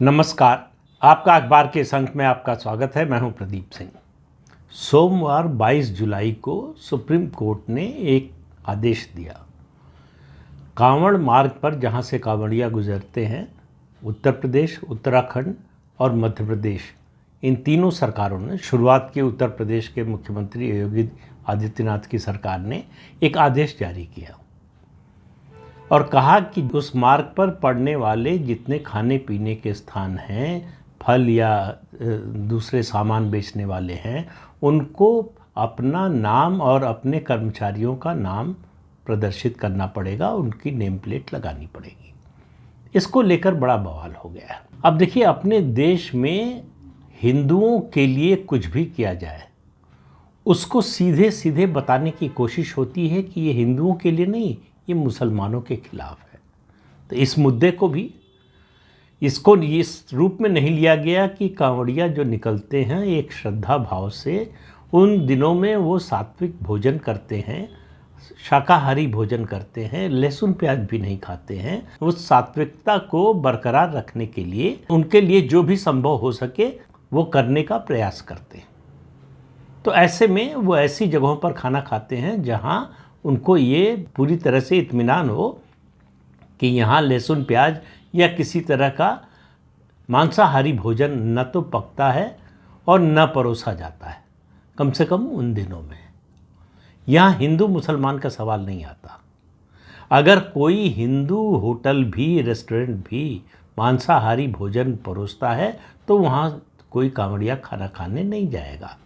नमस्कार। आपका अखबार के इस अंक में आपका स्वागत है। मैं हूं प्रदीप सिंह। सोमवार 22 जुलाई को सुप्रीम कोर्ट ने एक आदेश दिया। कांवड़ मार्ग पर जहां से कांवड़िया गुजरते हैं, उत्तर प्रदेश, उत्तराखंड और मध्य प्रदेश, इन तीनों सरकारों ने शुरुआत की। उत्तर प्रदेश के मुख्यमंत्री योगी आदित्यनाथ की सरकार ने एक आदेश जारी किया और कहा कि उस मार्ग पर पड़ने वाले जितने खाने पीने के स्थान हैं, फल या दूसरे सामान बेचने वाले हैं, उनको अपना नाम और अपने कर्मचारियों का नाम प्रदर्शित करना पड़ेगा, उनकी नेम प्लेट लगानी पड़ेगी। इसको लेकर बड़ा बवाल हो गया। अब देखिए, अपने देश में हिंदुओं के लिए कुछ भी किया जाए, उसको सीधे सीधे बताने की कोशिश होती है कि ये हिंदुओं के लिए नहीं, ये मुसलमानों के खिलाफ है। तो इस मुद्दे को भी इसको इस रूप में नहीं लिया गया कि कांवड़िया जो निकलते हैं एक श्रद्धा भाव से, उन दिनों में वो सात्विक भोजन करते हैं, शाकाहारी भोजन करते हैं, लहसुन प्याज भी नहीं खाते हैं। उस सात्विकता को बरकरार रखने के लिए उनके लिए जो भी संभव हो सके वो करने का प्रयास करते हैं। तो ऐसे में वो ऐसी जगहों पर खाना खाते हैं जहाँ उनको ये पूरी तरह से इत्मीनान हो कि यहाँ लहसुन प्याज या किसी तरह का मांसाहारी भोजन न तो पकता है और न परोसा जाता है, कम से कम उन दिनों में। यहाँ हिंदू मुसलमान का सवाल नहीं आता। अगर कोई हिंदू होटल भी, रेस्टोरेंट भी मांसाहारी भोजन परोसता है तो वहाँ कोई कांवड़िया खाना खाने नहीं जाएगा।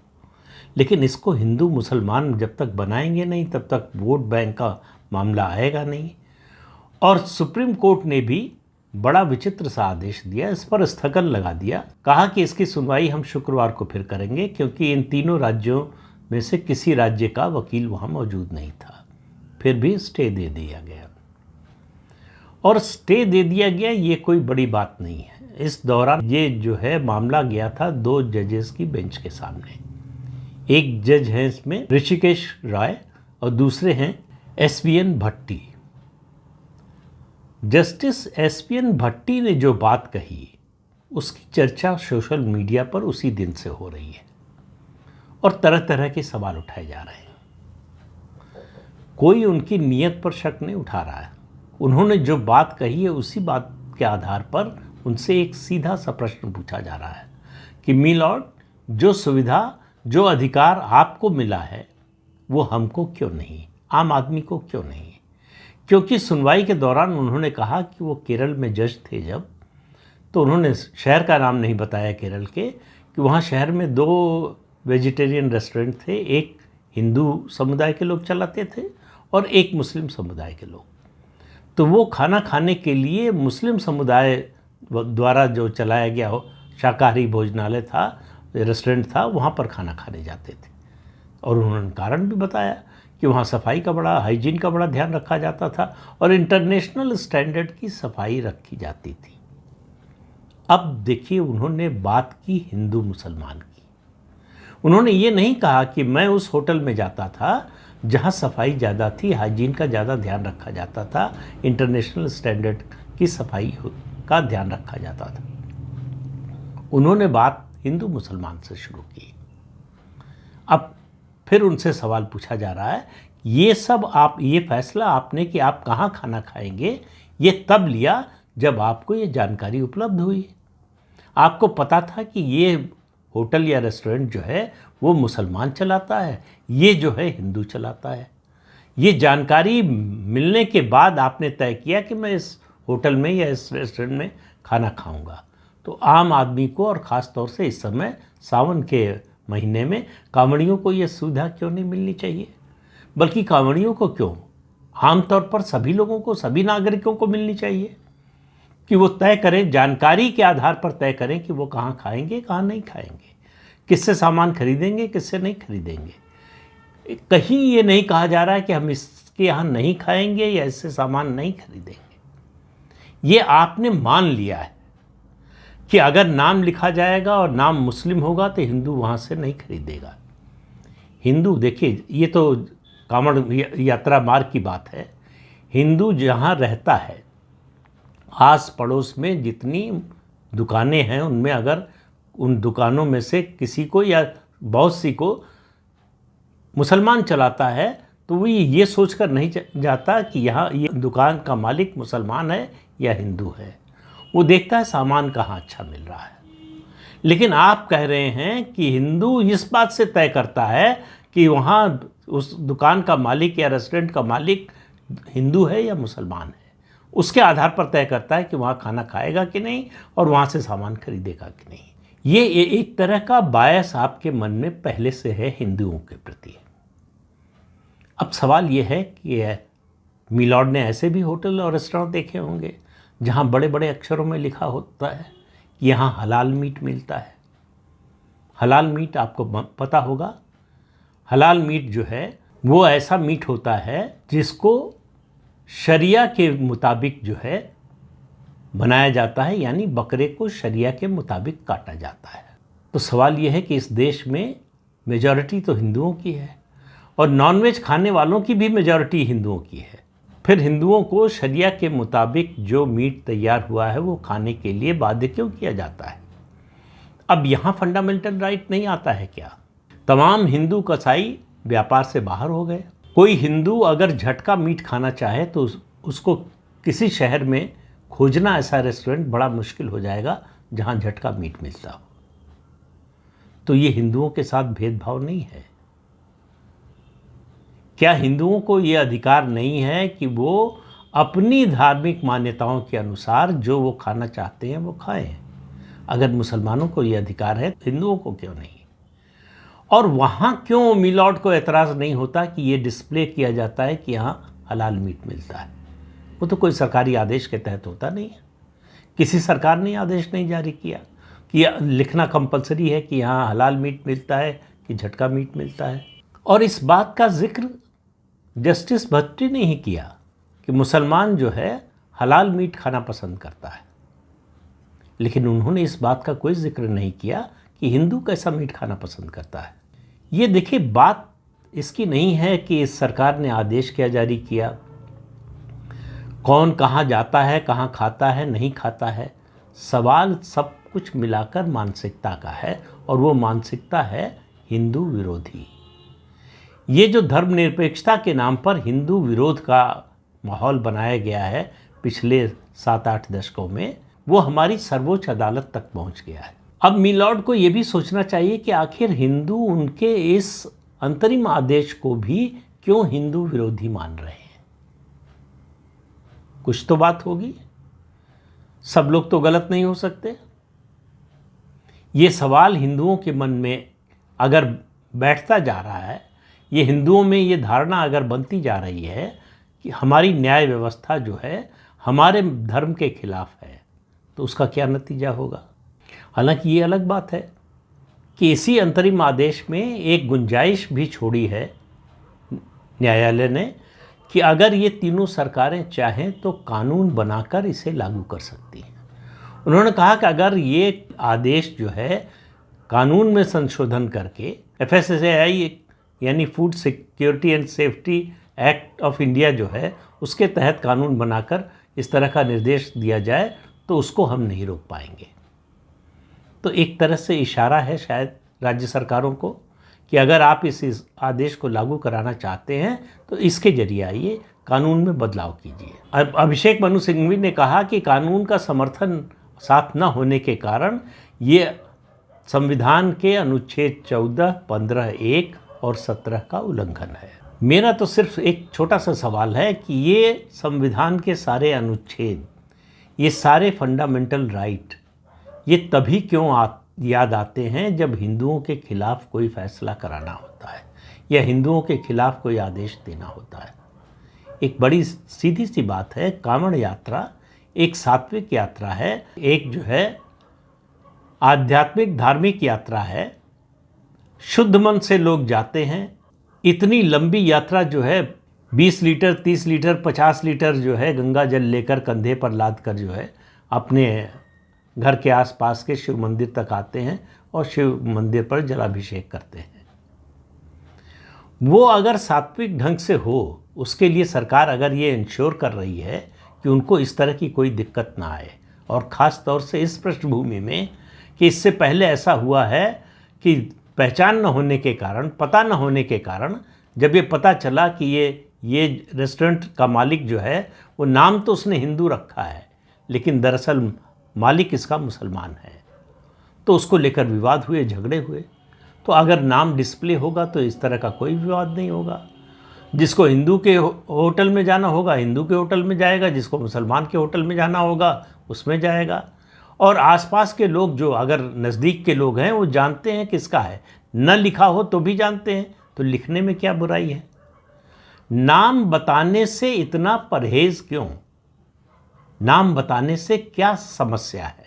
लेकिन इसको हिंदू मुसलमान जब तक बनाएंगे नहीं, तब तक वोट बैंक का मामला आएगा नहीं। और सुप्रीम कोर्ट ने भी बड़ा विचित्र सा आदेश दिया, इस पर स्थगन लगा दिया। कहा कि इसकी सुनवाई हम शुक्रवार को फिर करेंगे, क्योंकि इन तीनों राज्यों में से किसी राज्य का वकील वहाँ मौजूद नहीं था। फिर भी स्टे दे दिया गया। और स्टे दे दिया गया, ये कोई बड़ी बात नहीं है। इस दौरान ये जो है मामला गया था 2 जजेस की बेंच के सामने। एक जज हैं इसमें ऋषिकेश राय और दूसरे हैं एसवीएन भट्टी। जस्टिस एसवीएन भट्टी ने जो बात कही, उसकी चर्चा सोशल मीडिया पर उसी दिन से हो रही है और तरह तरह के सवाल उठाए जा रहे हैं। कोई उनकी नीयत पर शक नहीं उठा रहा है। उन्होंने जो बात कही है उसी बात के आधार पर उनसे एक सीधा सा प्रश्न पूछा जा रहा है कि मी लॉर्ड, जो सुविधा, जो अधिकार आपको मिला है वो हमको क्यों नहीं, आम आदमी को क्यों नहीं? क्योंकि सुनवाई के दौरान उन्होंने कहा कि वो केरल में जज थे जब, तो उन्होंने शहर का नाम नहीं बताया केरल के, कि वहाँ शहर में 2 वेजिटेरियन रेस्टोरेंट थे। एक हिंदू समुदाय के लोग चलाते थे और एक मुस्लिम समुदाय के लोग। तो वो खाना खाने के लिए मुस्लिम समुदाय द्वारा जो चलाया गया हो शाकाहारी भोजनालय था, रेस्टोरेंट था, वहाँ पर खाना खाने जाते थे। और उन्होंने कारण भी बताया कि वहाँ सफाई का बड़ा, हाइजीन का बड़ा ध्यान रखा जाता था और इंटरनेशनल स्टैंडर्ड की सफाई रखी जाती थी। अब देखिए, उन्होंने बात की हिंदू मुसलमान की। उन्होंने ये नहीं कहा कि मैं उस होटल में जाता था जहाँ सफाई ज़्यादा थी, हाइजीन का ज़्यादा ध्यान रखा जाता था, इंटरनेशनल स्टैंडर्ड की सफाई का ध्यान रखा जाता था। उन्होंने बात हिंदू मुसलमान से शुरू की। अब फिर उनसे सवाल पूछा जा रहा है, ये सब ये फैसला आपने कि आप कहाँ खाना खाएंगे, ये तब लिया जब आपको ये जानकारी उपलब्ध हुई। आपको पता था कि ये होटल या रेस्टोरेंट जो है वो मुसलमान चलाता है, ये जो है हिंदू चलाता है। ये जानकारी मिलने के बाद आपने तय किया कि मैं इस होटल में या इस रेस्टोरेंट में खाना खाऊंगा। तो आम आदमी को, और ख़ास तौर से इस समय सावन के महीने में, कांवड़ियों को ये सुविधा क्यों नहीं मिलनी चाहिए? बल्कि कांवड़ियों को क्यों, आमतौर पर सभी लोगों को, सभी नागरिकों को मिलनी चाहिए कि वो तय करें, जानकारी के आधार पर तय करें कि वो कहाँ खाएंगे, कहाँ नहीं खाएंगे, किससे सामान खरीदेंगे, किससे नहीं खरीदेंगे। कहीं ये नहीं कहा जा रहा है कि हम इसके यहाँ नहीं खाएंगे या इससे सामान नहीं खरीदेंगे। ये आपने मान लिया है कि अगर नाम लिखा जाएगा और नाम मुस्लिम होगा तो हिंदू वहाँ से नहीं खरीदेगा। हिंदू, देखिए, ये तो कांवड़ यात्रा मार्ग की बात है। हिंदू जहाँ रहता है, आस पड़ोस में जितनी दुकानें हैं उनमें अगर उन दुकानों में से किसी को या बहुत सी को मुसलमान चलाता है तो वो ये सोचकर नहीं जाता कि यहाँ ये दुकान का मालिक मुसलमान है या हिंदू है, वो देखता है सामान कहाँ अच्छा मिल रहा है। लेकिन आप कह रहे हैं कि हिंदू इस बात से तय करता है कि वहाँ उस दुकान का मालिक या रेस्टोरेंट का मालिक हिंदू है या मुसलमान है, उसके आधार पर तय करता है कि वहाँ खाना खाएगा कि नहीं और वहाँ से सामान खरीदेगा कि नहीं। ये एक तरह का बायस आपके मन में पहले से है हिंदुओं के प्रति। अब सवाल ये है कि मिलॉर्ड ने ऐसे भी होटल और रेस्टोरेंट देखे होंगे जहाँ बड़े बड़े अक्षरों में लिखा होता है कि यहाँ हलाल मीट मिलता है। हलाल मीट आपको पता होगा, हलाल मीट जो है वो ऐसा मीट होता है जिसको शरिया के मुताबिक जो है बनाया जाता है, यानी बकरे को शरिया के मुताबिक काटा जाता है। तो सवाल ये है कि इस देश में मेजॉरिटी तो हिंदुओं की है और नॉनवेज खाने वालों की भी मेजॉरिटी हिंदुओं की है। फिर हिंदुओं को शरिया के मुताबिक जो मीट तैयार हुआ है वो खाने के लिए बाध्य क्यों किया जाता है? अब यहाँ फंडामेंटल राइट नहीं आता है क्या? तमाम हिंदू कसाई व्यापार से बाहर हो गए। कोई हिंदू अगर झटका मीट खाना चाहे तो उसको किसी शहर में खोजना ऐसा रेस्टोरेंट बड़ा मुश्किल हो जाएगा जहाँ झटका मीट मिलता हो। तो ये हिंदुओं के साथ भेदभाव नहीं है। क्या हिंदुओं को ये अधिकार नहीं है कि वो अपनी धार्मिक मान्यताओं के अनुसार जो वो खाना चाहते हैं वो खाएं? अगर मुसलमानों को ये अधिकार है तो हिंदुओं को क्यों नहीं? और वहाँ क्यों मिलॉर्ड को एतराज़ नहीं होता कि ये डिस्प्ले किया जाता है कि यहाँ हलाल मीट मिलता है? वो तो कोई सरकारी आदेश के तहत होता नहीं है। किसी सरकार ने आदेश नहीं जारी किया कि लिखना कंपलसरी है कि यहाँ हलाल मीट मिलता है कि झटका मीट मिलता है। और इस बात का जिक्र जस्टिस भट्टी ने ही किया कि मुसलमान जो है हलाल मीट खाना पसंद करता है, लेकिन उन्होंने इस बात का कोई जिक्र नहीं किया कि हिंदू कैसा मीट खाना पसंद करता है। ये देखिए, बात इसकी नहीं है कि इस सरकार ने आदेश क्या जारी किया, कौन कहाँ जाता है, कहाँ खाता है, नहीं खाता है। सवाल सब कुछ मिलाकर मानसिकता का है और वो मानसिकता है हिंदू विरोधी। ये जो धर्मनिरपेक्षता के नाम पर हिंदू विरोध का माहौल बनाया गया है पिछले 7-8 दशकों में, वो हमारी सर्वोच्च अदालत तक पहुंच गया है। अब मिलॉर्ड को ये भी सोचना चाहिए कि आखिर हिंदू उनके इस अंतरिम आदेश को भी क्यों हिंदू विरोधी मान रहे हैं। कुछ तो बात होगी, सब लोग तो गलत नहीं हो सकते। ये सवाल हिंदुओं के मन में अगर बैठता जा रहा है, ये हिंदुओं में ये धारणा अगर बनती जा रही है कि हमारी न्याय व्यवस्था जो है हमारे धर्म के खिलाफ है, तो उसका क्या नतीजा होगा। हालांकि ये अलग बात है कि इसी अंतरिम आदेश में एक गुंजाइश भी छोड़ी है न्यायालय ने कि अगर ये तीनों सरकारें चाहें तो कानून बनाकर इसे लागू कर सकती हैं। उन्होंने कहा कि अगर ये आदेश जो है कानून में संशोधन करके FSSAI यानी food security and safety act of India जो है उसके तहत कानून बनाकर इस तरह का निर्देश दिया जाए तो उसको हम नहीं रोक पाएंगे। तो एक तरह से इशारा है शायद राज्य सरकारों को कि अगर आप इस आदेश को लागू कराना चाहते हैं तो इसके जरिए आइए, कानून में बदलाव कीजिए। अब अभिषेक मनु सिंघवी ने कहा कि कानून का समर्थन साथ न होने के कारण ये संविधान के अनुच्छेद 14, 15, 1 और 17 का उल्लंघन है। मेरा तो सिर्फ एक छोटा सा सवाल है कि ये संविधान के सारे अनुच्छेद, ये सारे फंडामेंटल राइट, ये तभी क्यों याद आते हैं जब हिंदुओं के खिलाफ कोई फैसला कराना होता है या हिंदुओं के खिलाफ कोई आदेश देना होता है। एक बड़ी सीधी सी बात है, कांवड़ यात्रा एक सात्विक यात्रा है, एक जो है आध्यात्मिक धार्मिक यात्रा है। शुद्ध मन से लोग जाते हैं। इतनी लंबी यात्रा जो है 20 लीटर 30 लीटर 50 लीटर जो है गंगा जल लेकर कंधे पर लाद कर जो है अपने घर के आसपास के शिव मंदिर तक आते हैं और शिव मंदिर पर जलाभिषेक करते हैं। वो अगर सात्विक ढंग से हो, उसके लिए सरकार अगर ये इंश्योर कर रही है कि उनको इस तरह की कोई दिक्कत ना आए और ख़ास तौर से इस पृष्ठभूमि में कि इससे पहले ऐसा हुआ है कि पहचान न होने के कारण, पता न होने के कारण, जब ये पता चला कि ये रेस्टोरेंट का मालिक जो है वो नाम तो उसने हिंदू रखा है लेकिन दरअसल मालिक इसका मुसलमान है, तो उसको लेकर विवाद हुए, झगड़े हुए। तो अगर नाम डिस्प्ले होगा तो इस तरह का कोई विवाद नहीं होगा। जिसको हिंदू के होटल में जाना होगा हिंदू के होटल में जाएगा, जिसको मुसलमान के होटल में जाना होगा उसमें जाएगा। और आसपास के लोग जो अगर नज़दीक के लोग हैं वो जानते हैं किसका है, न लिखा हो तो भी जानते हैं, तो लिखने में क्या बुराई है। नाम बताने से इतना परहेज क्यों? नाम बताने से क्या समस्या है?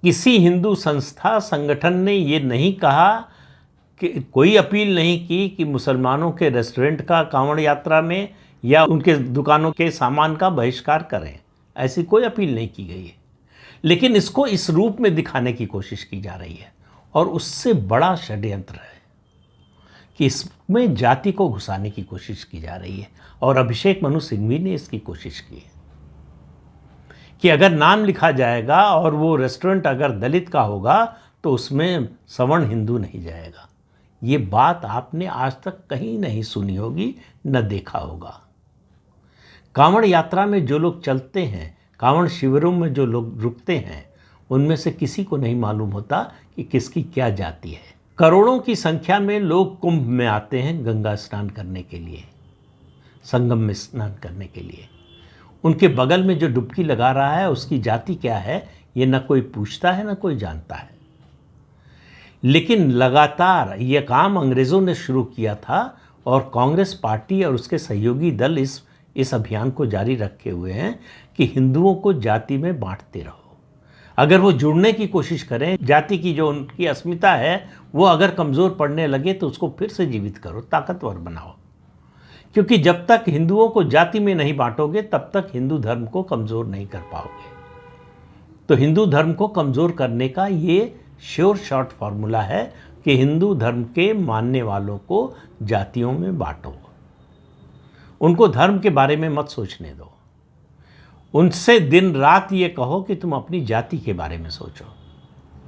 किसी हिंदू संस्था संगठन ने ये नहीं कहा कि, कोई अपील नहीं की कि मुसलमानों के रेस्टोरेंट का कांवड़ यात्रा में या उनके दुकानों के सामान का बहिष्कार करें, ऐसी कोई अपील नहीं की गई है। लेकिन इसको इस रूप में दिखाने की कोशिश की जा रही है और उससे बड़ा षड्यंत्र है कि इसमें जाति को घुसाने की कोशिश की जा रही है। और अभिषेक मनु सिंघवी ने इसकी कोशिश की है कि अगर नाम लिखा जाएगा और वो रेस्टोरेंट अगर दलित का होगा तो उसमें सवर्ण हिंदू नहीं जाएगा। ये बात आपने आज तक कहीं नहीं सुनी होगी, न देखा होगा। कांवड़ यात्रा में जो लोग चलते हैं, कांवड़ शिविरों में जो लोग रुकते हैं, उनमें से किसी को नहीं मालूम होता कि किसकी क्या जाति है। करोड़ों की संख्या में लोग कुंभ में आते हैं गंगा स्नान करने के लिए, संगम में स्नान करने के लिए। उनके बगल में जो डुबकी लगा रहा है उसकी जाति क्या है ये न कोई पूछता है न कोई जानता है। लेकिन लगातार ये काम अंग्रेज़ों ने शुरू किया था और कांग्रेस पार्टी और उसके सहयोगी दल इस अभियान को जारी रखे हुए हैं कि हिंदुओं को जाति में बांटते रहो। अगर वो जुड़ने की कोशिश करें, जाति की जो उनकी अस्मिता है वो अगर कमज़ोर पड़ने लगे तो उसको फिर से जीवित करो, ताकतवर बनाओ। क्योंकि जब तक हिंदुओं को जाति में नहीं बांटोगे तब तक हिंदू धर्म को कमज़ोर नहीं कर पाओगे। तो हिंदू धर्म को कमज़ोर करने का ये श्योर शॉर्ट फार्मूला है कि हिंदू धर्म के मानने वालों को जातियों में बांटो, उनको धर्म के बारे में मत सोचने दो। उनसे दिन रात ये कहो कि तुम अपनी जाति के बारे में सोचो,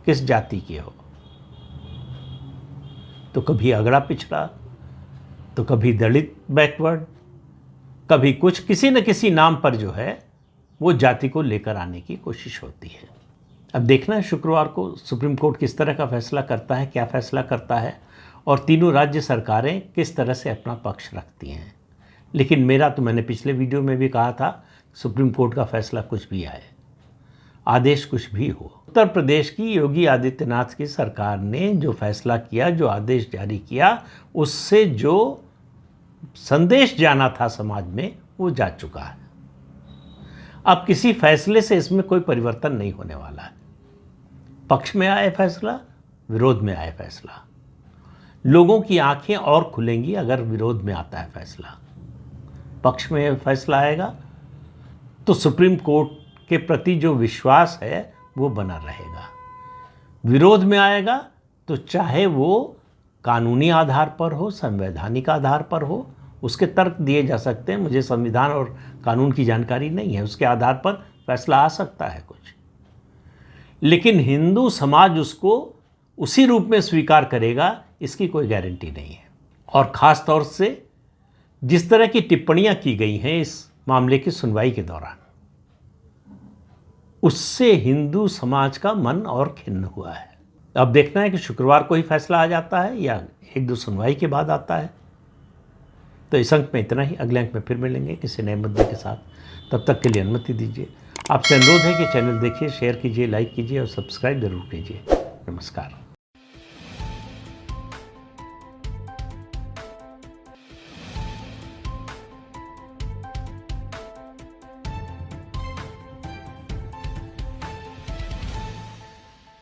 किस जाति के हो। तो कभी अगड़ा पिछड़ा, तो कभी दलित बैकवर्ड, कभी कुछ, किसी न किसी नाम पर जो है वो जाति को लेकर आने की कोशिश होती है। अब देखना है शुक्रवार को सुप्रीम कोर्ट किस तरह का फैसला करता है, क्या फैसला करता है और तीनों राज्य सरकारें किस तरह से अपना पक्ष रखती हैं। लेकिन मेरा तो, मैंने पिछले वीडियो में भी कहा था, सुप्रीम कोर्ट का फैसला कुछ भी आए, आदेश कुछ भी हो, उत्तर प्रदेश की योगी आदित्यनाथ की सरकार ने जो फैसला किया, जो आदेश जारी किया, उससे जो संदेश जाना था समाज में वो जा चुका है। अब किसी फैसले से इसमें कोई परिवर्तन नहीं होने वाला है। पक्ष में आए फैसला, विरोध में आए फैसला, लोगों की आंखें और खुलेंगी अगर विरोध में आता है फैसला। पक्ष में फैसला आएगा तो सुप्रीम कोर्ट के प्रति जो विश्वास है वो बना रहेगा। विरोध में आएगा तो चाहे वो कानूनी आधार पर हो, संवैधानिक आधार पर हो, उसके तर्क दिए जा सकते हैं। मुझे संविधान और कानून की जानकारी नहीं है, उसके आधार पर फैसला आ सकता है कुछ। लेकिन हिंदू समाज उसको उसी रूप में स्वीकार करेगा इसकी कोई गारंटी नहीं है। और ख़ास तौर से जिस तरह की टिप्पणियां की गई हैं इस मामले की सुनवाई के दौरान, उससे हिंदू समाज का मन और खिन्न हुआ है। अब देखना है कि शुक्रवार को ही फैसला आ जाता है या एक दो सुनवाई के बाद आता है। तो इस अंक में इतना ही। अगले अंक में फिर मिलेंगे किसी नए मुद्दे के साथ। तब तक के लिए अनुमति दीजिए। आपसे अनुरोध है कि चैनल देखिए, शेयर कीजिए, लाइक कीजिए और सब्सक्राइब जरूर कीजिए। नमस्कार।